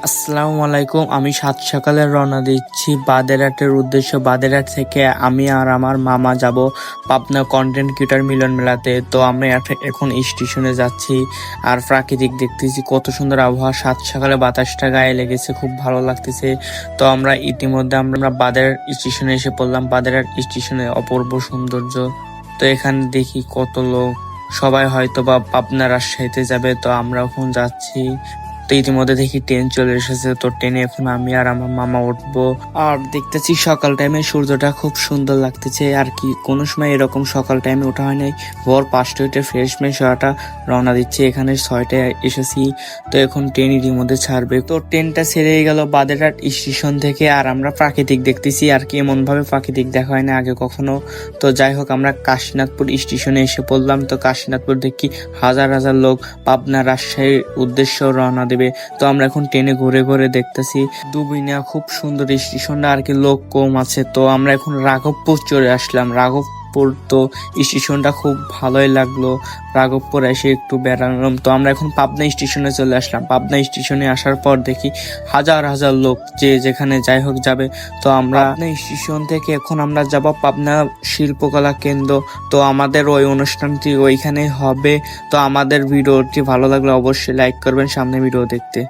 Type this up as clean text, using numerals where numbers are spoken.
আসসালামু আলাইকুম। আমি সাত সকালে রওনা দিচ্ছি বাদেরহাটের উদ্দেশ্য। বাদেরহাট থেকে আমি আর আমার মামা যাব পাবনা কন্টেন্ট ক্রিয়েটর মিলন মেলাতে। তো আমরা এখন স্টেশনে যাচ্ছি আর প্রাকৃতিক দেখতেছি, কত সুন্দর আবহাওয়া। সাত সকালে বাতাসটা গায়ে লেগেছে, খুব ভালো লাগতেছে। তো আমরা ইতিমধ্যে আমরা বাদেরহাট স্টেশনে এসে পড়লাম। বাদেরহাট স্টেশনে অপূর্ব সৌন্দর্য। তো এখানে দেখি কত লোক, সবাই হয়তো বা পাবনা রাজশাহীতে যাবে। তো আমরা এখন যাচ্ছি। তো ইতিমধ্যে দেখি ট্রেন চলে এসেছে। তো ট্রেনে এখন আমি আর আমার মামা উঠবো। আর দেখতেছি সকাল টাইমে সূর্যটা খুব সুন্দর লাগতেছে। আর কি কোনো সময় এরকম সকাল টাইমে ওঠা হয় নাই। ভোর 5টা উঠে ফ্রেশ হওয়াটা রওনা দিচ্ছে। এখানে 6টায় এসেছি। তো এখন ট্রেন ইতিমধ্যে ছাড়বে। তো ট্রেনটা ছেড়ে গেল বাদেরহাট স্টেশন থেকে। আর আমরা প্রাকৃতিক দেখতেছি। আর কি এমন ভাবে প্রাকৃতিক দেখা হয় না আগে কখনো। তো যাই হোক, আমরা কাশীনাথপুর স্টেশনে এসে পড়লাম। তো কাশীনাথপুর দেখি হাজার হাজার লোক পাবনা রাজশাহীর উদ্দেশ্য রওনা দেবে। তো আমরা এখন ট্রেনে ঘুরে ঘুরে দেখতেছি। দুবিনা খুব সুন্দর স্টেশনটা, আর কি লোক কম আছে। তো আমরা এখন রাঘবপুর চলে আসলাম। রাঘবপুর তো স্টেশনটা খুব ভালোই লাগলো। রাঘবপুর এসে একটু বেড়ালাম। তো আমরা এখন পাবনা স্টেশনে চলে আসলাম। পাবনা স্টেশনে আসার পর দেখি হাজার হাজার লোক, যে যেখানে যাই হোক যাবে। তো আমরা পাবনা স্টেশন থেকে এখন আমরা যাব পাবনা শিল্পকলা কেন্দ্র। তো আমাদের ওই অনুষ্ঠানটি ওইখানে হবে। তো আমাদের ভিডিওটি ভালো লাগলে অবশ্যই লাইক করবেন সামনে ভিডিও দেখতে।